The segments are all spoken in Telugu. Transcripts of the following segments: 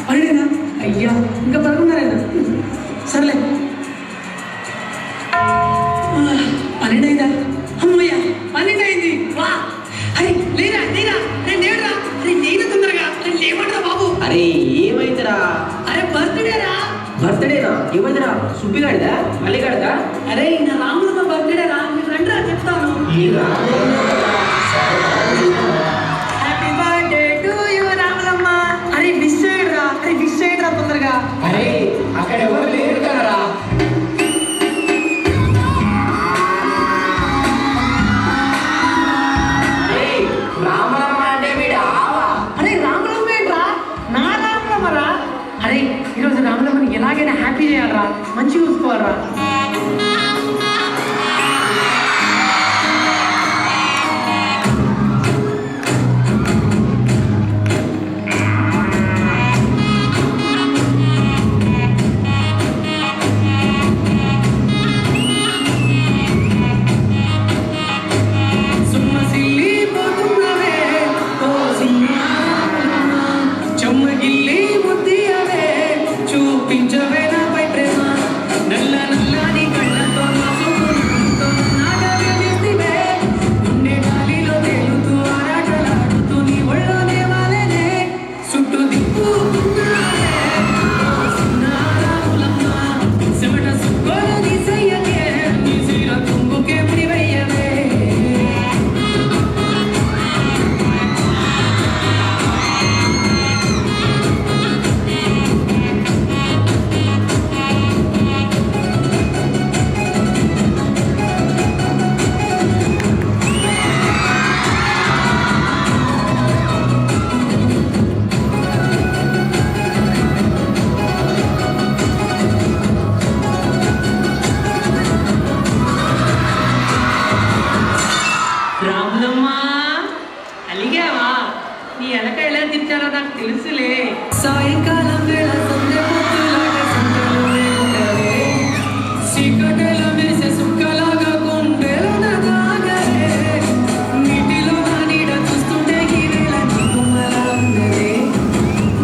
పన్నెండేనా? అయ్యా ఇంకా పదకొండున్నరేనా? సర్లే 12 అయిందా? అమ్మయ్యా 12 అయింది. వా అరే లేరా లేరా అరే లేడురా అరే లేదు తొందరగా అరే లేవడరా బాబు. అరే ఏమైందిరా? అరే బర్త్డేరా. బర్త్డేనా? ఏమైందిరా? సుబ్బిగాడిదా మల్లిగాడిదా? అరే నా రాములమ్మ బర్త్డేరా. మీరు రండిరా చెప్తాను. Happy birthday to you Ramulamma. అరే విష్ చేయరా అరే విష్ చేయరా తొందరగా. అరే అక్కడ ఎవరు లేరు కదరా. రామలమ్మ అంటే వీడు ఆవా. అరే రాములమ్మ ఏంట్రా? నా రాములమ్మరా. అరే ఈరోజు రాములమ్మని ఎలాగైనా హ్యాపీ చేయాలరా, మంచిగా చూసుకోవాలరా. రాములమ్మా అలిగావా? నీ ఎలక ఎలా తిట్టారో నాకు తెలుసులే. సాయంకాలం వేళ సంధ్య పొత్తులాగా సంతలోనే ఉండవే, చీకటిలో మెరిసే సుక్కలాగా గుండెలో నాగాలే, నీటిలో నా నీడ చూస్తుంటే ఈ వేళ నీ బొమ్మలా ఉన్నదే,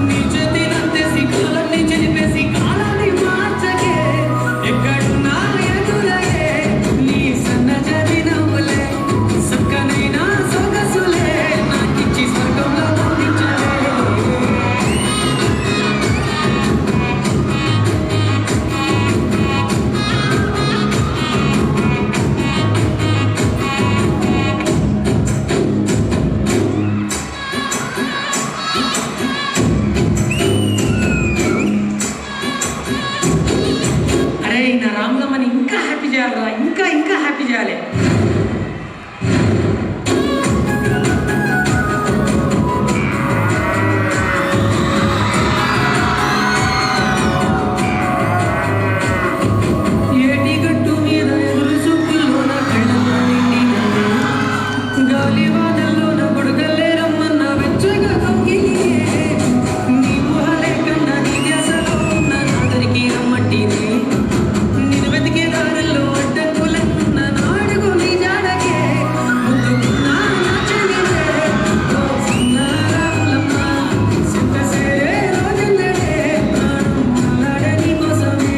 నీ చేతినంతేసి కాలాన్ని చెరిపేసి కాలాన్ని మార్చకే, ఎక్కడున్నా ఎదురయ్యే నీ సన్నజరి నవ్వులే, సక్కనైనా సొగసులే నాకిచ్చి స్వర్గంలో పంపించవే. అరే నా రాములమ్మని ఇంకా హ్యాపీ చేయాలరా, ఇంకా ఇంకా హ్యాపీ చేయాలి. ఏటి గట్టు మీద ఎదురు చూపుల్లోన కళ్ళల్లో నిండినది, గాలి వానల్లోన బుడగల్లే రమ్మన్న వెచ్చగా కౌగిలియే, నీ ఊహలే కన్నా నీ ధ్యాసలో ఉన్న నాదరికి రమ్మంటినే, నిన్ను వెతికే దారుల్లో అడ్డంకులన్న నాడుగు నీ జాడకే, ముందుకున్నా నా చెలివే, ఓ చిన్న రాములమ్మ, సింతసేరే రోజుల్లడే, ప్రాణం అల్లాడే నీ కోసమే.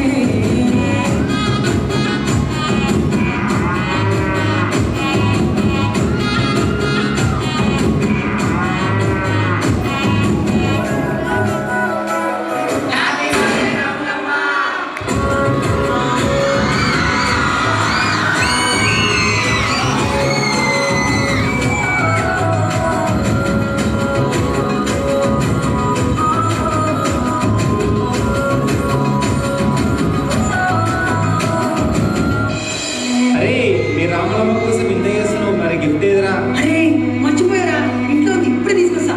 అరే మీ రామలమ్మ కోసం ఇంత చేస్తున్నావు, మరి గిఫ్ట్ ఏదిరా? అరే మర్చిపోయారా, ఇంట్లో ఉంది, ఇప్పుడే తీసుకొస్తా.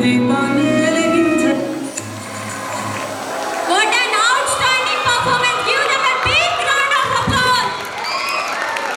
దీపాలు